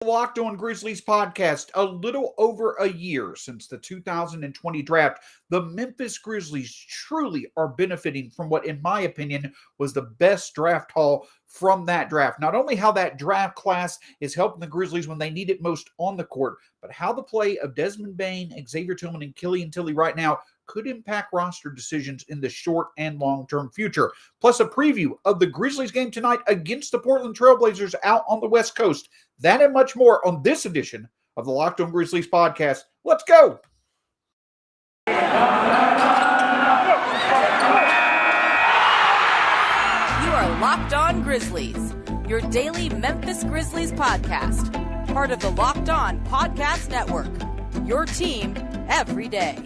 Locked On Grizzlies podcast. A little over a year since the 2020 draft, the Memphis Grizzlies truly are benefiting from what, in my opinion, was the best draft haul from that draft. Not only how that draft class is helping the Grizzlies when they need it most on the court, but how the play of Desmond Bane, Xavier Tillman, and Killian Tillie right now could impact roster decisions in the short and long-term future. Plus a preview of the Grizzlies game tonight against the Portland Trailblazers out on the West Coast. That and much more on this edition of the Locked On Grizzlies podcast. Let's go! You are Locked On Grizzlies, your daily Memphis Grizzlies podcast. Part of the Locked On Podcast Network, your team every day.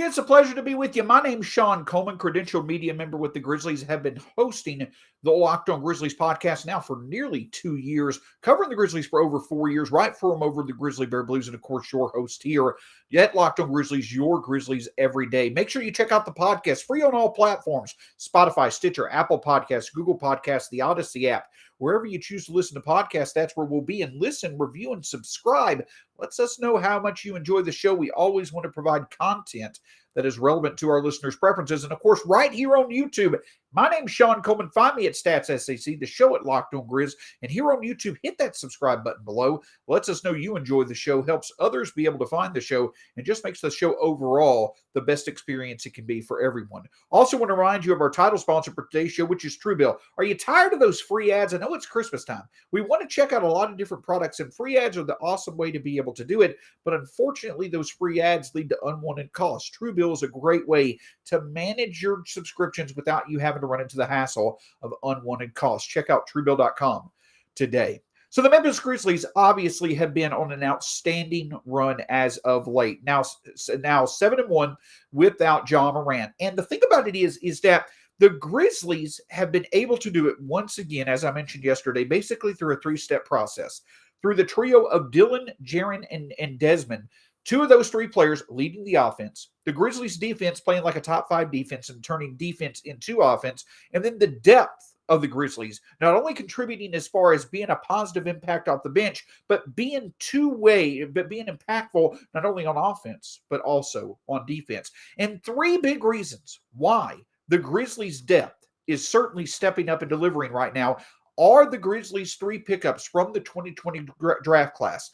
It's a pleasure to be with you. My name's Shawn Coleman, credentialed media member with the Grizzlies. Have been hosting the Locked On Grizzlies podcast now for nearly 2 years, covering the Grizzlies for over 4 years, right for them over the Grizzly Bear Blues, and of course your host here at Locked On Grizzlies, your Grizzlies every day. Make sure you check out the podcast, free on all platforms: Spotify, Stitcher, Apple Podcasts, Google Podcasts, the Odyssey app. Wherever you choose to listen to podcasts, that's where we'll be. And listen, review, and subscribe. Lets us know how much you enjoy the show. We always want to provide content that is relevant to our listeners' preferences. And of course, right here on YouTube, my name's Shawn Coleman. Find me at StatsSAC, the show at Locked On Grizz. And here on YouTube, hit that subscribe button below. Lets us know you enjoy the show, helps others be able to find the show, and just makes the show overall the best experience it can be for everyone. Also want to remind you of our title sponsor for today's show, which is Truebill. Are you tired of those free ads? I know it's Christmas time. We want to check out a lot of different products, and free ads are the awesome way to be able to do it. But unfortunately, those free ads lead to unwanted costs. Truebill is a great way to manage your subscriptions without you having to run into the hassle of unwanted costs. Check out Truebill.com today. So the Memphis Grizzlies obviously have been on an outstanding run as of late. Now 7-1 without Ja Morant. And the thing about it is that the Grizzlies have been able to do it once again, as I mentioned yesterday, basically through a three-step process. Through the trio of Dylan, Jaren, and Desmond, two of those three players leading the offense, the Grizzlies defense playing like a top 5 defense and turning defense into offense, and then the depth of the Grizzlies not only contributing as far as being a positive impact off the bench, but being two-way, but being impactful not only on offense, but also on defense. And three big reasons why the Grizzlies' depth is certainly stepping up and delivering right now are the Grizzlies' three pickups from the 2020 draft class: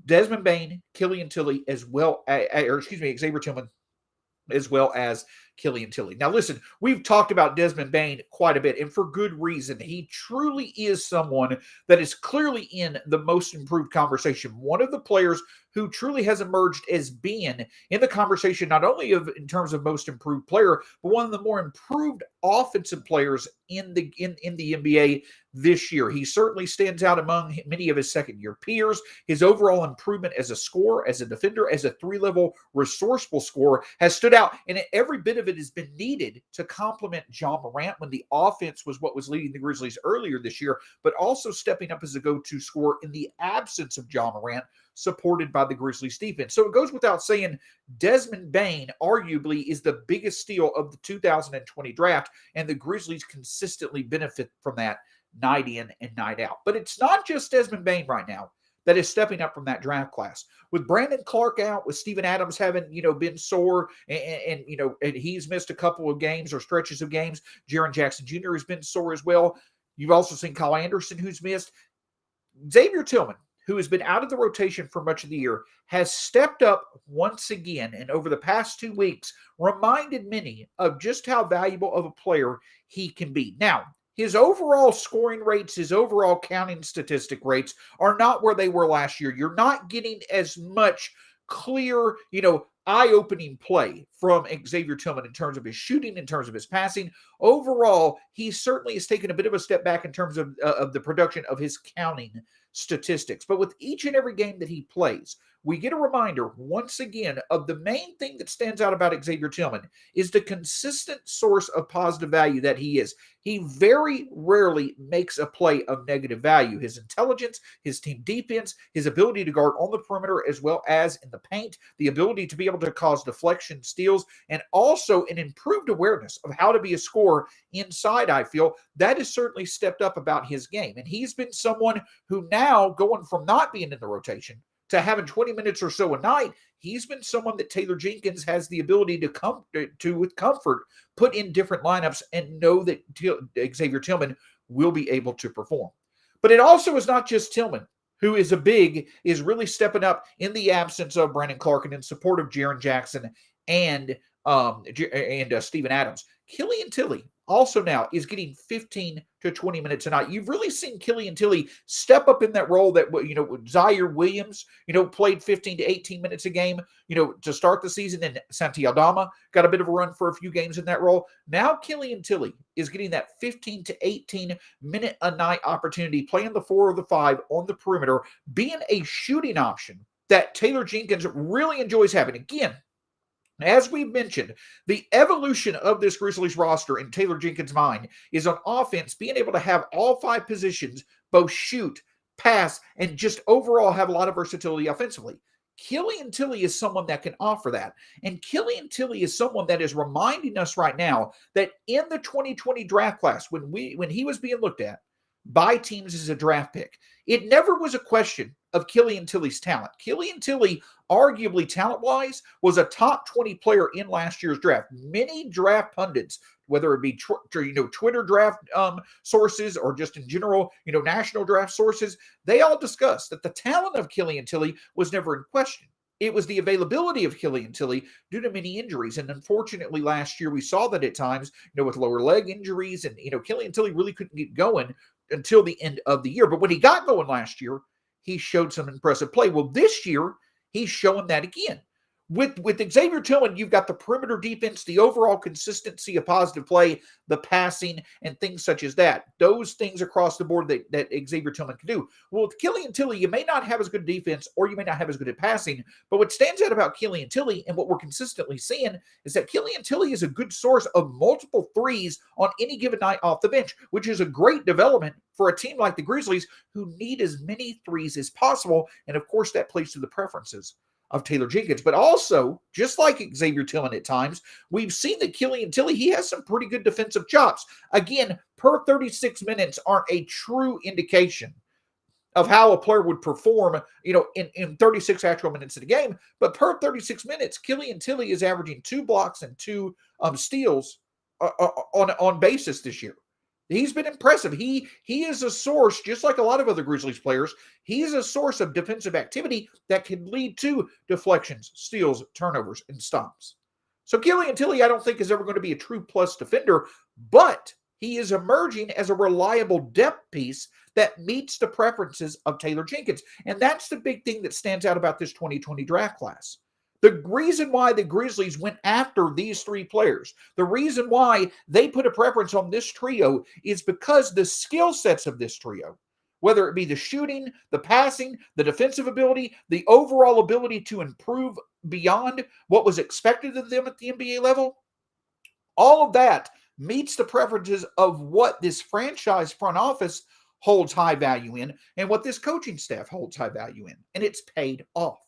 Desmond Bane, Killian Tillie, Xavier Tillman, as well as Killian Tillie. Now listen, we've talked about Desmond Bane quite a bit, and for good reason. He truly is someone that is clearly in the most improved conversation. One of the players who truly has emerged as being in the conversation, not only in terms of most improved player, but one of the more improved offensive players in the NBA this year. He certainly stands out among many of his second-year peers. His overall improvement as a scorer, as a defender, as a three-level resourceful scorer has stood out, and every bit of it has been needed to complement Ja Morant when the offense was what was leading the Grizzlies earlier this year, but also stepping up as a go-to scorer in the absence of Ja Morant, supported by the Grizzlies defense. So it goes without saying, Desmond Bane arguably is the biggest steal of the 2020 draft, and the Grizzlies consistently benefit from that night in and night out. But it's not just Desmond Bane right now that is stepping up from that draft class. With Brandon Clark out, with Steven Adams having, been sore, and he's missed a couple of games or stretches of games. Jaren Jackson Jr. has been sore as well. You've also seen Kyle Anderson, who's missed. Xavier Tillman, who has been out of the rotation for much of the year, has stepped up once again, and over the past 2 weeks, reminded many of just how valuable of a player he can be. Now, his overall scoring rates, his overall counting statistic rates are not where they were last year. You're not getting as much clear, eye-opening play from Xavier Tillman in terms of his shooting, in terms of his passing. Overall, he certainly has taken a bit of a step back in terms of the production of his counting statistics. But with each and every game that he plays, we get a reminder once again of the main thing that stands out about Xavier Tillman is the consistent source of positive value that he is. He very rarely makes a play of negative value. His intelligence, his team defense, his ability to guard on the perimeter as well as in the paint, the ability to be able to cause deflection, steals, and also an improved awareness of how to be a scorer inside, I feel, that has certainly stepped up about his game. And he's been someone who now, going from not being in the rotation to having 20 minutes or so a night, he's been someone that Taylor Jenkins has the ability to come to with comfort, put in different lineups and know that Xavier Tillman will be able to perform. But it also is not just Tillman, who is really stepping up in the absence of Brandon Clark and in support of Jaren Jackson and Steven Adams. Killian Tillie also now is getting 15 to 20 minutes a night. You've really seen Killian Tillie step up in that role that, Xavier Williams, played 15 to 18 minutes a game, to start the season, and Santi Aldama got a bit of a run for a few games in that role. Now Killian Tillie is getting that 15 to 18 minute a night opportunity, playing the 4 or the 5 on the perimeter, being a shooting option that Taylor Jenkins really enjoys having. Again, as we've mentioned, the evolution of this Grizzlies roster in Taylor Jenkins' mind is on offense, being able to have all 5 positions, both shoot, pass, and just overall have a lot of versatility offensively. Killian Tillie is someone that can offer that. And Killian Tillie is someone that is reminding us right now that in the 2020 draft class, when he was being looked at by teams as a draft pick, it never was a question of Killian Tillie's talent. Killian Tillie, arguably talent-wise, was a top 20 player in last year's draft. Many draft pundits, whether it be Twitter draft sources or just in general, national draft sources, they all discussed that the talent of Killian Tillie was never in question. It was the availability of Killian Tillie due to many injuries. And unfortunately, last year we saw that at times, with lower leg injuries, and, Killian Tillie really couldn't get going until the end of the year. But when he got going last year, he showed some impressive play. Well, this year, he's showing that again. With Xavier Tillman, you've got the perimeter defense, the overall consistency of positive play, the passing, and things such as that. Those things across the board that Xavier Tillman can do. Well, with Killian Tillie, you may not have as good defense or you may not have as good at passing, but what stands out about Killian Tillie and what we're consistently seeing is that Killian Tillie is a good source of multiple threes on any given night off the bench, which is a great development for a team like the Grizzlies who need as many threes as possible. And of course, that plays to the preferences of Taylor Jenkins. But also, just like Xavier Tillman at times, we've seen that Killian Tillie, he has some pretty good defensive chops. Again, per 36 minutes aren't a true indication of how a player would perform, in 36 actual minutes of the game. But per 36 minutes, Killian Tillie is averaging 2 blocks and 2 steals on basis this year. He's been impressive. He is a source, just like a lot of other Grizzlies players, he's a source of defensive activity that can lead to deflections, steals, turnovers, and stops. So Killian Tillie, I don't think, is ever going to be a true plus defender, but he is emerging as a reliable depth piece that meets the preferences of Taylor Jenkins. And that's the big thing that stands out about this 2020 draft class. The reason why the Grizzlies went after these 3 players, the reason why they put a preference on this trio is because the skill sets of this trio, whether it be the shooting, the passing, the defensive ability, the overall ability to improve beyond what was expected of them at the NBA level, all of that meets the preferences of what this franchise front office holds high value in and what this coaching staff holds high value in. And it's paid off.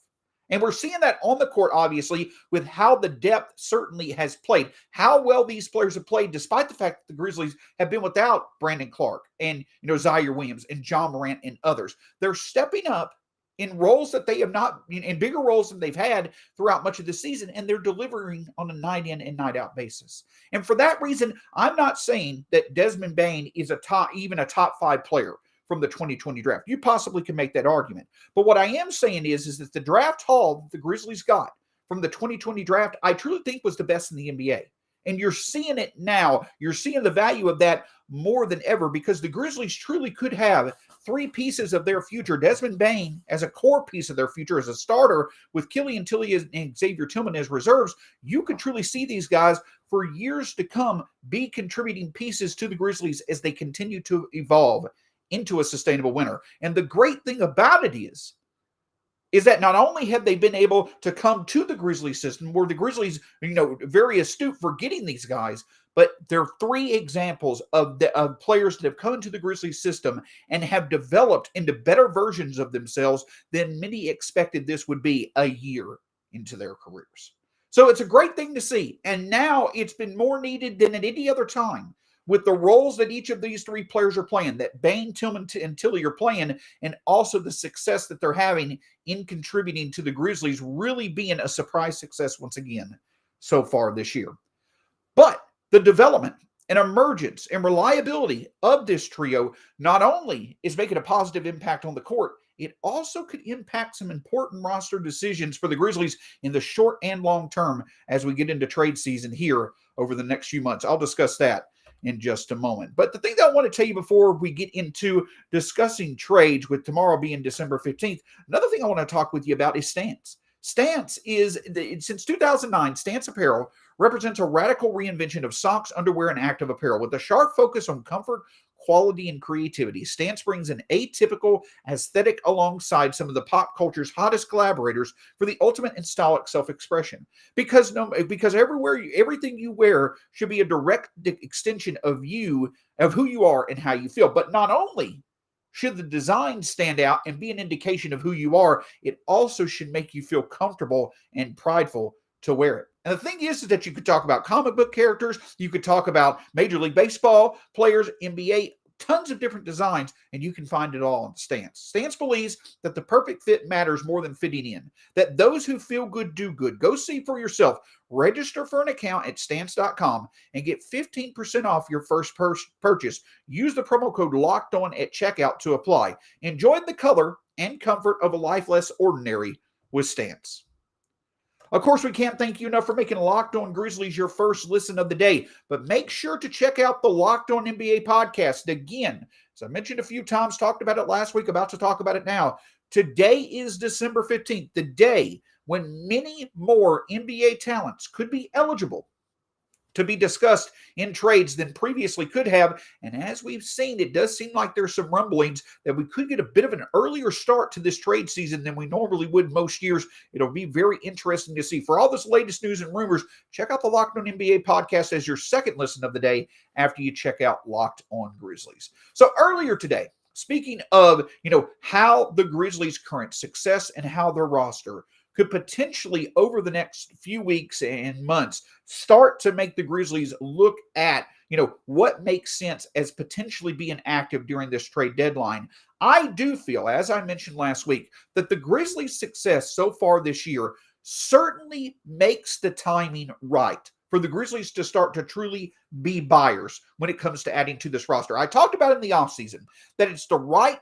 And we're seeing that on the court, obviously, with how the depth certainly has played, how well these players have played, despite the fact that the Grizzlies have been without Brandon Clark and, Xavier Williams and John Morant and others. They're stepping up in roles that they have not, in bigger roles than they've had throughout much of the season, and they're delivering on a night in and night out basis. And for that reason, I'm not saying that Desmond Bane is even a top 5 player from the 2020 draft. You possibly can make that argument. But what I am saying is that the draft haul that the Grizzlies got from the 2020 draft, I truly think was the best in the NBA. And you're seeing it now. You're seeing the value of that more than ever because the Grizzlies truly could have 3 pieces of their future. Desmond Bane as a core piece of their future as a starter with Killian Tillie and Xavier Tillman as reserves. You could truly see these guys for years to come be contributing pieces to the Grizzlies as they continue to evolve into a sustainable winner. And the great thing about it is is that not only have they been able to come to the Grizzlies system, where the Grizzlies, very astute for getting these guys, but there are three examples of players that have come into the Grizzlies system and have developed into better versions of themselves than many expected this would be a year into their careers. So it's a great thing to see. And now it's been more needed than at any other time with the roles that each of these three players are playing, that Bane, Tillman, and Tillie are playing, and also the success that they're having in contributing to the Grizzlies really being a surprise success once again so far this year. But the development and emergence and reliability of this trio not only is making a positive impact on the court, it also could impact some important roster decisions for the Grizzlies in the short and long term as we get into trade season here over the next few months. I'll discuss that in just a moment. But the thing that I want to tell you before we get into discussing trades, with tomorrow being December 15th, another thing I want to talk with you about is Stance. Stance is, since 2009, Stance Apparel represents a radical reinvention of socks, underwear, and active apparel with a sharp focus on comfort, quality, and creativity. Stance brings an atypical aesthetic alongside some of the pop culture's hottest collaborators for the ultimate in stylic self-expression. Because everything you wear should be a direct extension of you, of who you are and how you feel. But not only should the design stand out and be an indication of who you are, it also should make you feel comfortable and prideful to wear it. And the thing is that you could talk about comic book characters, you could talk about Major League Baseball players, NBA, tons of different designs, and you can find it all in Stance. Stance believes that the perfect fit matters more than fitting in, that those who feel good do good. Go see for yourself. Register for an account at stance.com and get 15% off your first purchase. Use the promo code LOCKEDON at checkout to apply. Enjoy the color and comfort of a life less ordinary with Stance. Of course, we can't thank you enough for making Locked On Grizzlies your first listen of the day, but make sure to check out the Locked On NBA podcast. Again, as I mentioned a few times, talked about it last week, about to talk about it now. Today is December 15th, the day when many more NBA talents could be eligible to be discussed in trades than previously could have. And as we've seen, it does seem like there's some rumblings that we could get a bit of an earlier start to this trade season than we normally would most years. It'll be very interesting to see. For all this latest news and rumors, check out the Locked On NBA podcast as your second listen of the day after you check out Locked On Grizzlies. So earlier today, speaking of, how the Grizzlies' current success and how their roster could potentially, over the next few weeks and months, start to make the Grizzlies look at, what makes sense as potentially being active during this trade deadline. I do feel, as I mentioned last week, that the Grizzlies' success so far this year certainly makes the timing right for the Grizzlies to start to truly be buyers when it comes to adding to this roster. I talked about in the offseason that it's the right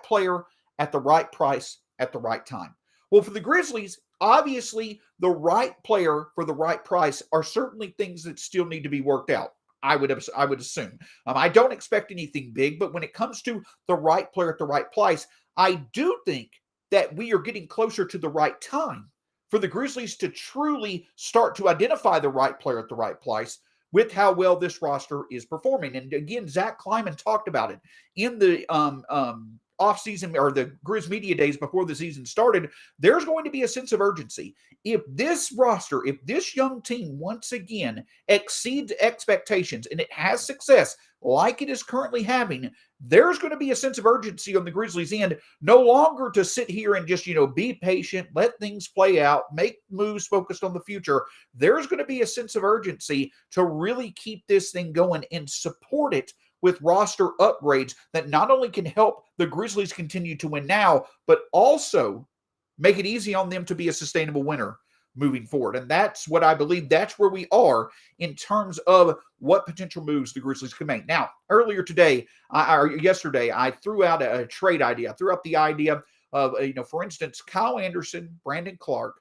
player at the right price at the right time. Well, for the Grizzlies, obviously, the right player for the right price are certainly things that still need to be worked out, I would assume. I don't expect anything big, but when it comes to the right player at the right price, I do think that we are getting closer to the right time for the Grizzlies to truly start to identify the right player at the right price with how well this roster is performing. And again, Zach Kleiman talked about it in the off-season, or the Grizz media days before the season started. There's going to be a sense of urgency. If this roster, if this young team once again exceeds expectations and it has success like it is currently having, there's going to be a sense of urgency on the Grizzlies' end, no longer to sit here and just, be patient, let things play out, make moves focused on the future. There's going to be a sense of urgency to really keep this thing going and support it with roster upgrades that not only can help the Grizzlies continue to win now, but also make it easy on them to be a sustainable winner moving forward. And that's what I believe, that's where we are in terms of what potential moves the Grizzlies can make. Now, earlier today, yesterday, I threw out a trade idea. I threw out the idea of, for instance, Kyle Anderson, Brandon Clark,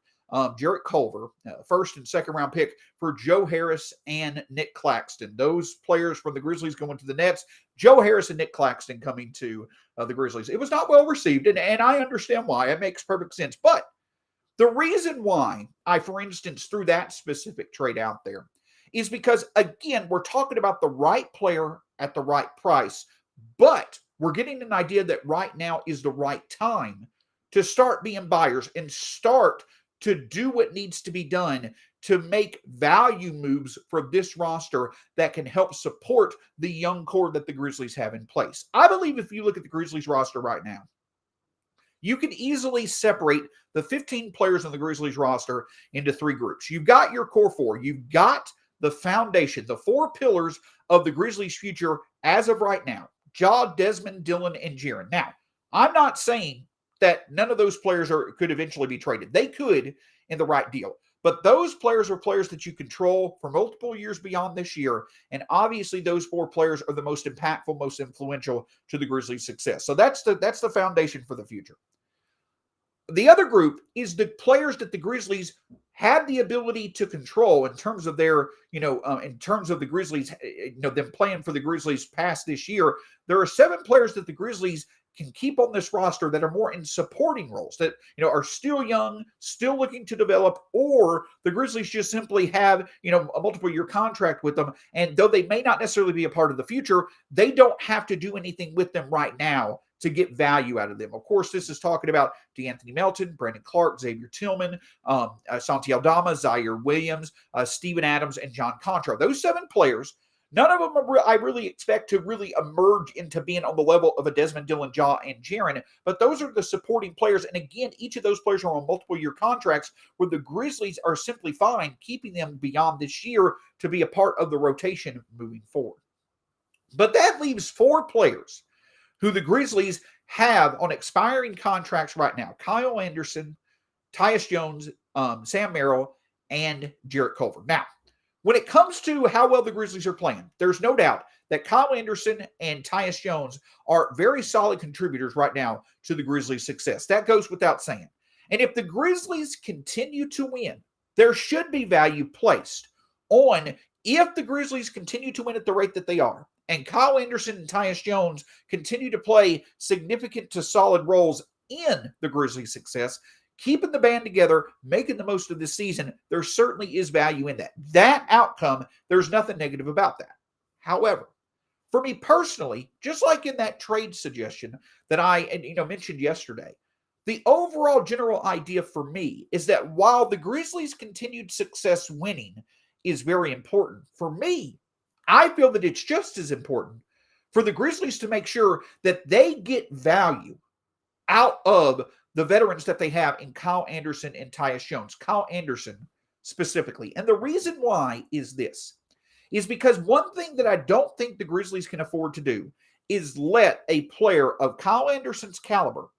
Jarrett Culver, first and second round pick for Joe Harris and Nick Claxton. Those players from the Grizzlies going to the Nets. Joe Harris and Nick Claxton coming to the Grizzlies. It was not well received, and I understand why. It makes perfect sense. But the reason why I, for instance, threw that specific trade out there is because, again, we're talking about the right player at the right price, but we're getting an idea that right now is the right time to start being buyers and start to do what needs to be done to make value moves for this roster that can help support the young core that the Grizzlies have in place. I believe if you look at the Grizzlies roster right now, you can easily separate the 15 players on the Grizzlies roster into three groups. You've got your core four. You've got the foundation, the four pillars of the Grizzlies' future as of right now. Ja, Desmond, Dillon, and Jaren. Now, I'm not saying that none of those players could eventually be traded. They could in the right deal. But those players are players that you control for multiple years beyond this year. And obviously those four players are the most impactful, most influential to the Grizzlies' success. So that's the foundation for the future. The other group is the players that the Grizzlies had the ability to control in terms of their, in terms of the Grizzlies, them playing for the Grizzlies past this year. There are 7 players that the Grizzlies can keep on this roster that are more in supporting roles, that are still young, still looking to develop, or the Grizzlies just simply have a multiple year contract with them, and though they may not necessarily be a part of the future, they don't have to do anything with them right now to get value out of them. Of course, this is talking about DeAnthony Melton, Brandon Clark, Xavier Tillman, Santi Aldama, Zaire Williams, Steven Adams, and John Contra. Those 7 players, none of them I really expect to really emerge into being on the level of a Desmond, Dillon, Ja, and Jaren, but those are the supporting players. And again, each of those players are on multiple year contracts where the Grizzlies are simply fine keeping them beyond this year to be a part of the rotation moving forward. But that leaves 4 players who the Grizzlies have on expiring contracts right now: Kyle Anderson, Tyus Jones, Sam Merrill, and Jarrett Culver. Now, when it comes to how well the Grizzlies are playing, there's no doubt that Kyle Anderson and Tyus Jones are very solid contributors right now to the Grizzlies' success. That goes without saying. And if the Grizzlies continue to win, there should be value placed on if the Grizzlies continue to win at the rate that they are, and Kyle Anderson and Tyus Jones continue to play significant to solid roles in the Grizzlies' success, keeping the band together, making the most of this season, there certainly is value in that. That outcome, there's nothing negative about that. However, for me personally, just like in that trade suggestion that I mentioned yesterday, the overall general idea for me is that while the Grizzlies' continued success winning is very important, for me, I feel that it's just as important for the Grizzlies to make sure that they get value out of the veterans that they have in Kyle Anderson and Tyus Jones. Kyle Anderson specifically. And the reason why is this, is because one thing that I don't think the Grizzlies can afford to do is let a player of Kyle Anderson's caliber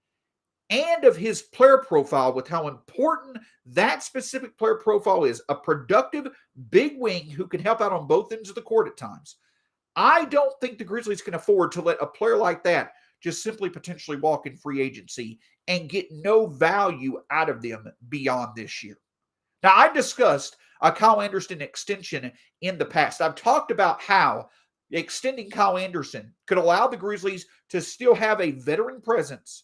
and of his player profile, with how important that specific player profile is, a productive big wing who can help out on both ends of the court at times. I don't think the Grizzlies can afford to let a player like that just simply potentially walk in free agency and get no value out of them beyond this year. Now, I've discussed a Kyle Anderson extension in the past. I've talked about how extending Kyle Anderson could allow the Grizzlies to still have a veteran presence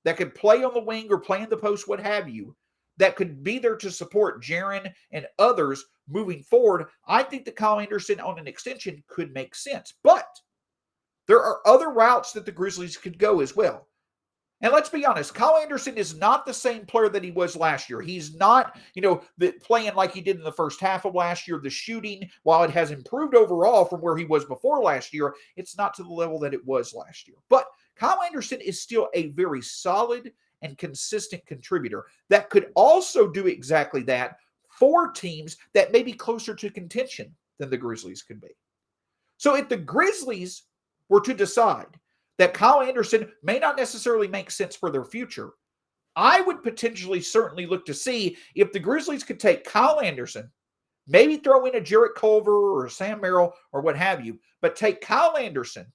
that could play on the wing or play in the post, what have you, that could be there to support Jaren and others moving forward. I think that Kyle Anderson on an extension could make sense. But there are other routes that the Grizzlies could go as well. And let's be honest, Kyle Anderson is not the same player that he was last year. He's not, playing like he did in the first half of last year. The shooting, while it has improved overall from where he was before last year, it's not to the level that it was last year. But Kyle Anderson is still a very solid and consistent contributor that could also do exactly that for teams that may be closer to contention than the Grizzlies could be. So if the Grizzlies were to decide that Kyle Anderson may not necessarily make sense for their future, I would potentially certainly look to see if the Grizzlies could take Kyle Anderson, maybe throw in a Jarrett Culver or a Sam Merrill or what have you, but take Kyle Anderson,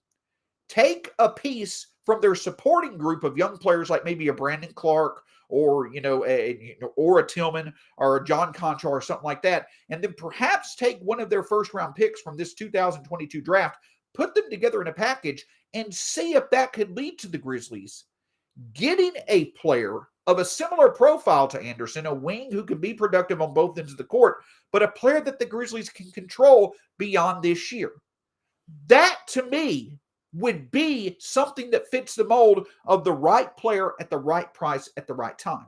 take a piece from their supporting group of young players like maybe a Brandon Clark or a Tillman or a John Contra or something like that, and then perhaps take one of their first round picks from this 2022 draft, put them together in a package, and see if that could lead to the Grizzlies getting a player of a similar profile to Anderson, a wing who can be productive on both ends of the court, but a player that the Grizzlies can control beyond this year. That, to me, would be something that fits the mold of the right player at the right price at the right time.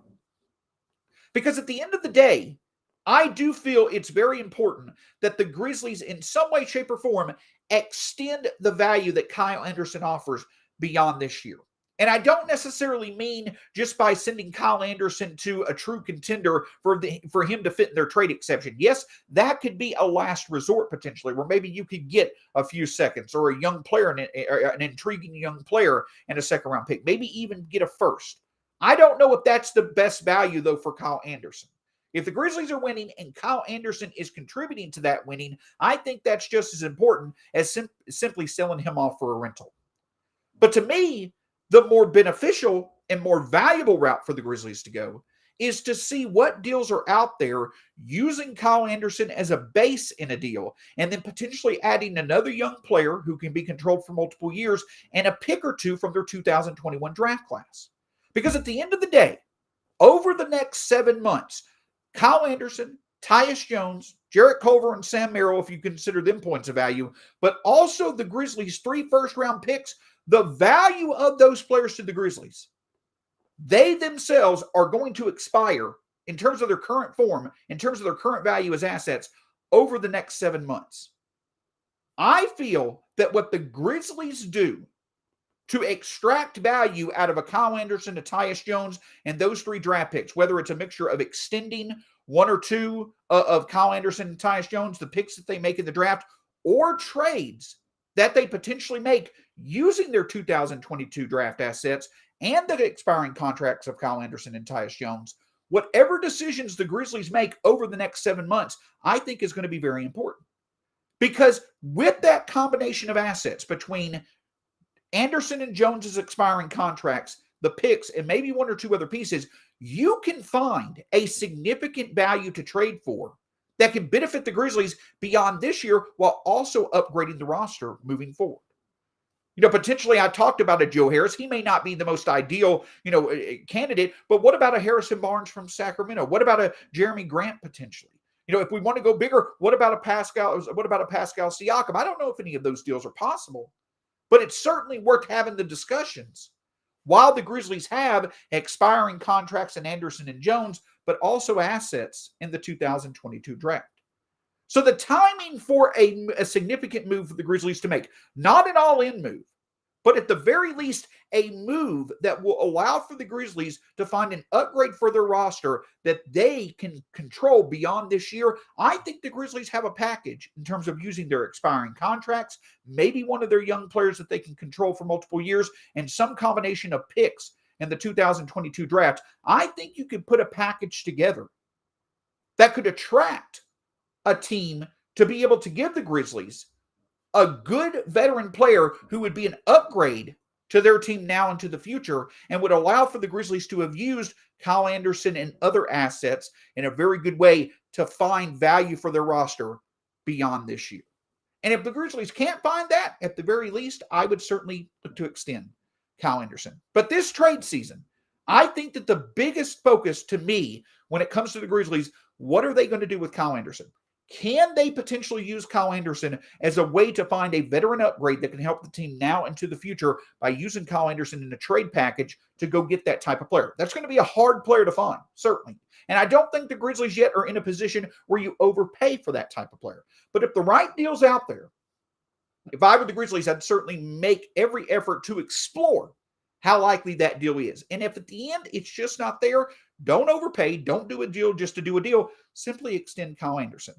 Because at the end of the day, I do feel it's very important that the Grizzlies, in some way, shape, or form, extend the value that Kyle Anderson offers beyond this year. And I don't necessarily mean just by sending Kyle Anderson to a true contender for him to fit in their trade exception. Yes, that could be a last resort potentially, where maybe you could get a few seconds or a young player, an intriguing young player and a second-round pick, maybe even get a first. I don't know if that's the best value, though, for Kyle Anderson. If the Grizzlies are winning and Kyle Anderson is contributing to that winning, I think that's just as important as simply selling him off for a rental. But to me, the more beneficial and more valuable route for the Grizzlies to go is to see what deals are out there using Kyle Anderson as a base in a deal, and then potentially adding another young player who can be controlled for multiple years and a pick or two from their 2021 draft class. Because at the end of the day, over the next 7 months, Kyle Anderson, Tyus Jones, Jarrett Culver, and Sam Merrill, if you consider them points of value, but also the Grizzlies' 3 first-round picks, the value of those players to the Grizzlies, they themselves are going to expire in terms of their current form, in terms of their current value as assets over the next 7 months. I feel that what the Grizzlies do to extract value out of a Kyle Anderson, a Tyus Jones, and those 3 draft picks, whether it's a mixture of extending 1 or 2 of Kyle Anderson and Tyus Jones, the picks that they make in the draft, or trades that they potentially make using their 2022 draft assets and the expiring contracts of Kyle Anderson and Tyus Jones, whatever decisions the Grizzlies make over the next 7 months, I think is going to be very important. Because with that combination of assets between Anderson and Jones's expiring contracts, the picks, and maybe 1 or 2 other pieces, you can find a significant value to trade for that can benefit the Grizzlies beyond this year while also upgrading the roster moving forward. Potentially I talked about a Joe Harris. He may not be the most ideal, candidate, but what about a Harrison Barnes from Sacramento? What about a Jeremy Grant potentially? If we want to go bigger, what about a Pascal Siakam? I don't know if any of those deals are possible, but it's certainly worth having the discussions while the Grizzlies have expiring contracts in Anderson and Jones, but also assets in the 2022 draft. So the timing for a significant move for the Grizzlies to make, not an all-in move, but at the very least, a move that will allow for the Grizzlies to find an upgrade for their roster that they can control beyond this year. I think the Grizzlies have a package in terms of using their expiring contracts, maybe one of their young players that they can control for multiple years, and some combination of picks in the 2022 draft. I think you could put a package together that could attract a team to be able to give the Grizzlies a good veteran player who would be an upgrade to their team now into the future and would allow for the Grizzlies to have used Kyle Anderson and other assets in a very good way to find value for their roster beyond this year. And if the Grizzlies can't find that, at the very least, I would certainly look to extend Kyle Anderson. But this trade season, I think that the biggest focus to me when it comes to the Grizzlies, what are they going to do with Kyle Anderson? Can they potentially use Kyle Anderson as a way to find a veteran upgrade that can help the team now into the future by using Kyle Anderson in a trade package to go get that type of player? That's going to be a hard player to find, certainly. And I don't think the Grizzlies yet are in a position where you overpay for that type of player. But if the right deal's out there, if I were the Grizzlies, I'd certainly make every effort to explore how likely that deal is. And if at the end it's just not there, don't overpay. Don't do a deal just to do a deal. Simply extend Kyle Anderson.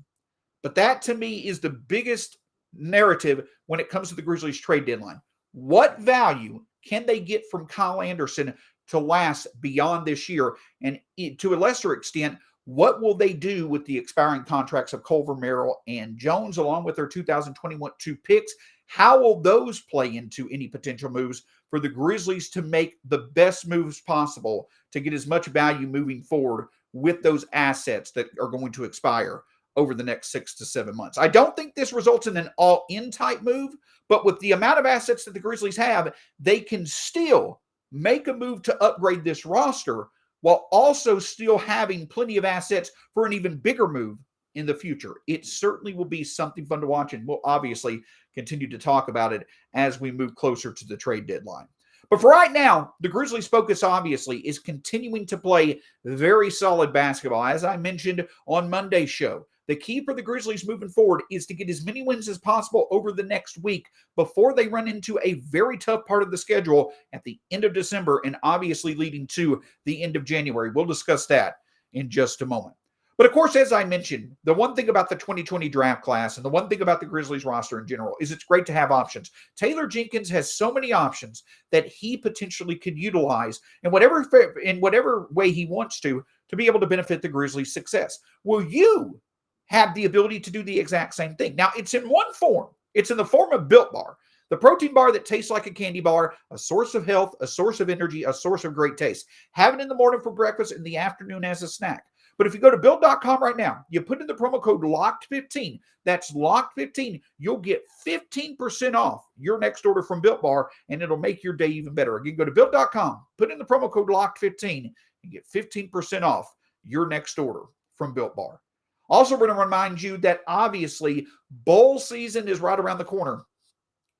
But that, to me, is the biggest narrative when it comes to the Grizzlies trade deadline. What value can they get from Kyle Anderson to last beyond this year? And to a lesser extent, what will they do with the expiring contracts of Culver, Merrill, and Jones, along with their 2022 picks? How will those play into any potential moves for the Grizzlies to make the best moves possible to get as much value moving forward with those assets that are going to expire over the next 6 to 7 months? I don't think this results in an all-in type move, but with the amount of assets that the Grizzlies have, they can still make a move to upgrade this roster while also still having plenty of assets for an even bigger move in the future. It certainly will be something fun to watch, and we'll obviously continue to talk about it as we move closer to the trade deadline. But for right now, the Grizzlies' focus obviously is continuing to play very solid basketball. As I mentioned on Monday's show, the key for the Grizzlies moving forward is to get as many wins as possible over the next week before they run into a very tough part of the schedule at the end of December and obviously leading to the end of January. We'll discuss that in just a moment. But of course, as I mentioned, the one thing about the 2020 draft class and the one thing about the Grizzlies roster in general is it's great to have options. Taylor Jenkins has so many options that he potentially could utilize in whatever way he wants to be able to benefit the Grizzlies' success. Will you have the ability to do the exact same thing? Now, it's in one form. It's in the form of Built Bar, the protein bar that tastes like a candy bar, a source of health, a source of energy, a source of great taste. Have it in the morning for breakfast, in the afternoon as a snack. But if you go to Built.com right now, you put in the promo code LOCKED15, that's LOCKED15, you'll get 15% off your next order from Built Bar, and it'll make your day even better. Again, go to Built.com, put in the promo code LOCKED15, and get 15% off your next order from Built Bar. Also, we're going to remind you that obviously bowl season is right around the corner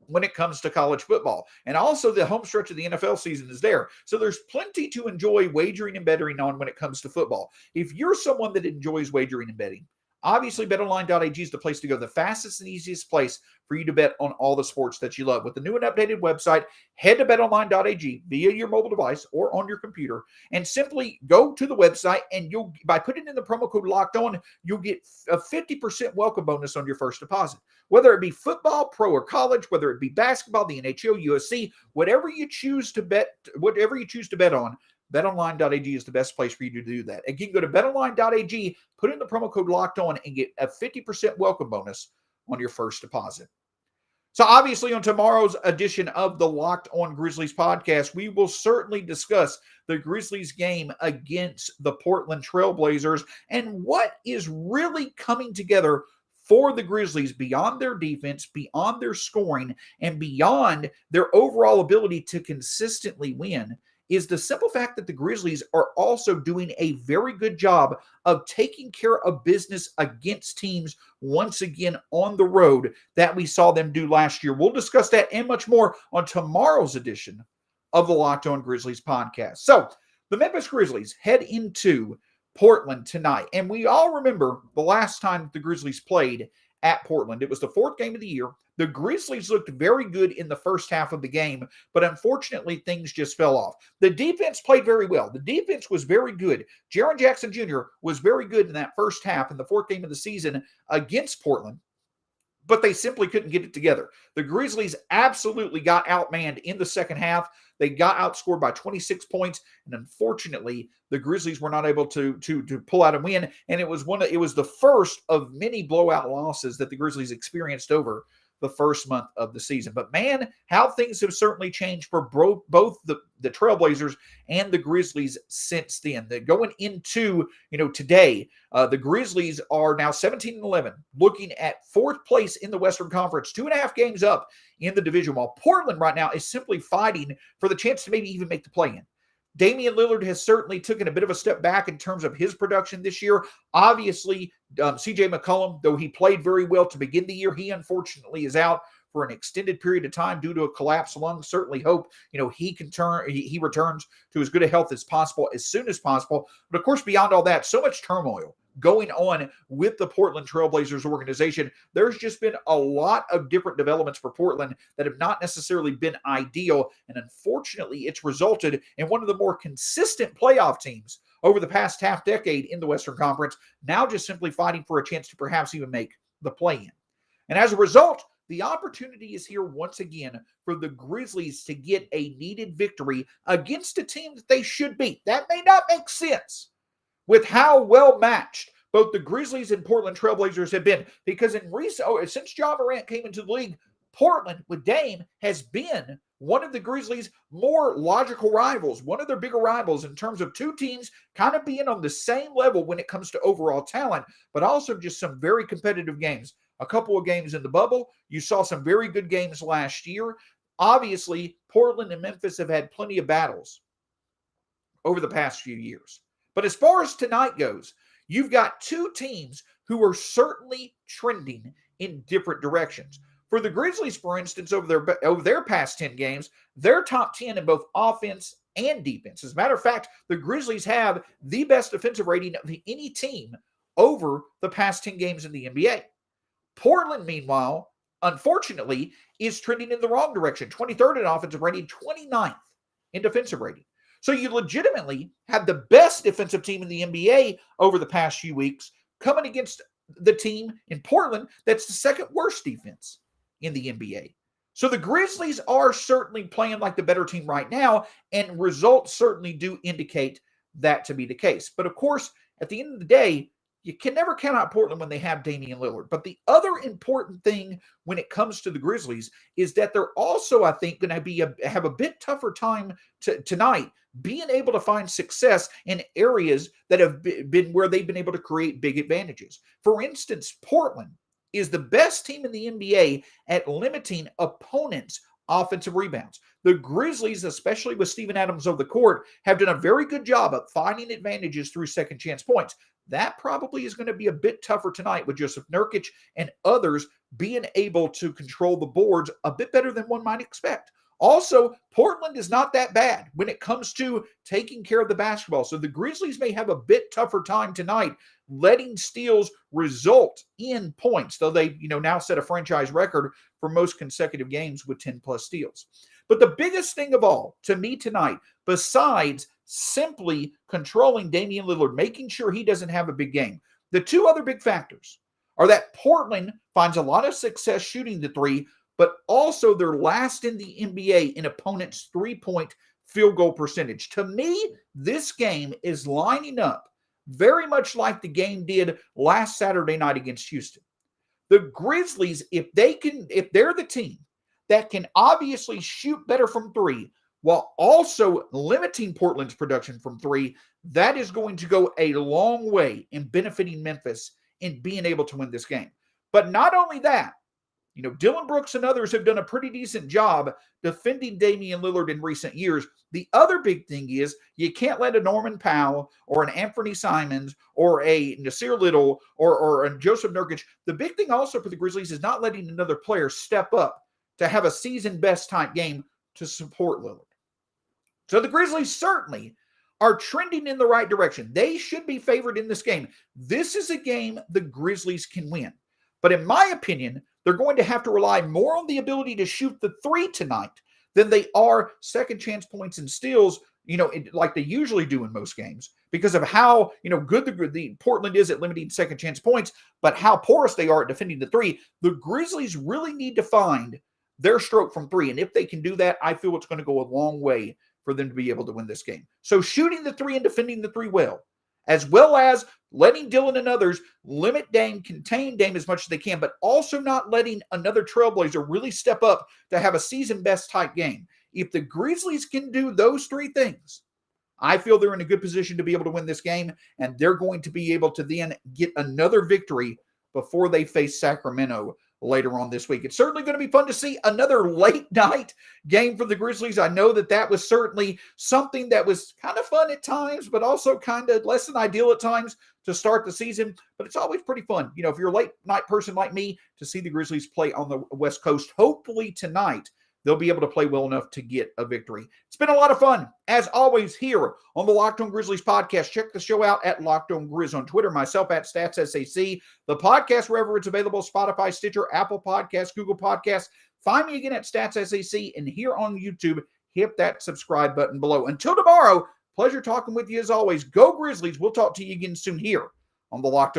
when it comes to college football. And also the home stretch of the NFL season is there. So there's plenty to enjoy wagering and betting on when it comes to football. If you're someone that enjoys wagering and betting, obviously betonline.ag is the place to go, the fastest and easiest place for you to bet on all the sports that you love. With the new and updated website, head to betonline.ag via your mobile device or on your computer and simply go to the website, and by putting in the promo code Locked On, you'll get a 50% welcome bonus on your first deposit. Whether it be football, pro or college, whether it be basketball, the NHL, USC, whatever you choose to bet on, betonline.ag is the best place for you to do that. Again, go to betonline.ag, put in the promo code Locked On, and get a 50% welcome bonus on your first deposit. So obviously on tomorrow's edition of the Locked On Grizzlies podcast, we will certainly discuss the Grizzlies game against the Portland Trailblazers and what is really coming together for the Grizzlies beyond their defense, beyond their scoring, and beyond their overall ability to consistently win is the simple fact that the Grizzlies are also doing a very good job of taking care of business against teams once again on the road that we saw them do last year. We'll discuss that and much more on tomorrow's edition of the Locked On Grizzlies podcast. So the Memphis Grizzlies head into Portland tonight. And we all remember the last time the Grizzlies played at Portland. It was the fourth game of the year. The Grizzlies looked very good in the first half of the game, but unfortunately, things just fell off. The defense played very well. The defense was very good. Jaren Jackson Jr. was very good in that first half in the fourth game of the season against Portland, but they simply couldn't get it together. The Grizzlies absolutely got outmanned in the second half. They got outscored by 26 points, and unfortunately, the Grizzlies were not able to pull out a win, and it was the first of many blowout losses that the Grizzlies experienced over the first month of the season. But man, how things have certainly changed for both the Trailblazers and the Grizzlies since then. They're going into today, the Grizzlies are now 17-11, looking at fourth place in the Western Conference, 2.5 games up in the division, while Portland right now is simply fighting for the chance to maybe even make the play-in. Damian Lillard has certainly taken a bit of a step back in terms of his production this year. Obviously, CJ McCollum, though he played very well to begin the year, he unfortunately is out for an extended period of time due to a collapsed lung. Certainly hope he returns to as good a health as possible as soon as possible. But of course, beyond all that, so much turmoil going on with the Portland Trailblazers organization. There's just been a lot of different developments for Portland that have not necessarily been ideal. And unfortunately, it's resulted in one of the more consistent playoff teams over the past half decade in the Western Conference, now just simply fighting for a chance to perhaps even make the play-in. And as a result, the opportunity is here once again for the Grizzlies to get a needed victory against a team that they should beat. That may not make sense with how well matched both the Grizzlies and Portland Trailblazers have been, because since Ja Morant came into the league, Portland with Dame has been one of the Grizzlies' more logical rivals, one of their bigger rivals in terms of two teams kind of being on the same level when it comes to overall talent, but also just some very competitive games. A couple of games in the bubble. You saw some very good games last year. Obviously, Portland and Memphis have had plenty of battles over the past few years. But as far as tonight goes, you've got two teams who are certainly trending in different directions. For the Grizzlies, for instance, over their past 10 games, they're top 10 in both offense and defense. As a matter of fact, the Grizzlies have the best defensive rating of any team over the past 10 games in the NBA. Portland, meanwhile, unfortunately, is trending in the wrong direction. 23rd in offensive rating, 29th in defensive rating. So you legitimately have the best defensive team in the NBA over the past few weeks coming against the team in Portland that's the second worst defense in the NBA. So the Grizzlies are certainly playing like the better team right now, and results certainly do indicate that to be the case. But of course, at the end of the day, you can never count out Portland when they have Damian Lillard. But the other important thing when it comes to the Grizzlies is that they're also, I think, going to have a bit tougher time tonight being able to find success in areas that have been where they've been able to create big advantages. For instance, Portland is the best team in the NBA at limiting opponents' offensive rebounds. The Grizzlies, especially with Steven Adams over the court, have done a very good job of finding advantages through second chance points. That probably is going to be a bit tougher tonight with Jusuf Nurkic and others being able to control the boards a bit better than one might expect. Also, Portland is not that bad when it comes to taking care of the basketball. So the Grizzlies may have a bit tougher time tonight letting steals result in points, though they now set a franchise record for most consecutive games with 10-plus steals. But the biggest thing of all to me tonight, besides simply controlling Damian Lillard, making sure he doesn't have a big game, the two other big factors are that Portland finds a lot of success shooting the three, but also they're last in the NBA in opponents' three-point field goal percentage. To me, this game is lining up very much like the game did last Saturday night against Houston. The Grizzlies, if they're the team that can obviously shoot better from three while also limiting Portland's production from three, that is going to go a long way in benefiting Memphis in being able to win this game. But not only that, Dillon Brooks and others have done a pretty decent job defending Damian Lillard in recent years. The other big thing is you can't let a Norman Powell or an Anthony Simons or a Nasir Little or a Jusuf Nurkic. The big thing also for the Grizzlies is not letting another player step up to have a season best type game to support Lillard. So the Grizzlies certainly are trending in the right direction. They should be favored in this game. This is a game the Grizzlies can win. But in my opinion, they're going to have to rely more on the ability to shoot the three tonight than they are second chance points and steals, like they usually do in most games, because of how, good the Portland is at limiting second chance points, but how porous they are at defending the three. The Grizzlies really need to find their stroke from three. And if they can do that, I feel it's going to go a long way for them to be able to win this game. So shooting the three and defending the three well as letting Dillon and others limit Dame, contain Dame as much as they can, but also not letting another Trailblazer really step up to have a season-best type game. If the Grizzlies can do those three things, I feel they're in a good position to be able to win this game, and they're going to be able to then get another victory before they face Sacramento later on this week. It's certainly going to be fun to see another late night game for the Grizzlies. I know that was certainly something that was kind of fun at times, but also kind of less than ideal at times to start the season. But it's always pretty fun, if you're a late night person like me, to see the Grizzlies play on the West Coast. Hopefully tonight they'll be able to play well enough to get a victory. It's been a lot of fun, as always, here on the Locked On Grizzlies podcast. Check the show out at Locked On Grizz on Twitter, myself at StatsSAC, the podcast wherever it's available, Spotify, Stitcher, Apple Podcasts, Google Podcasts. Find me again at StatsSAC, and here on YouTube, hit that subscribe button below. Until tomorrow, pleasure talking with you as always. Go Grizzlies. We'll talk to you again soon here on the Locked On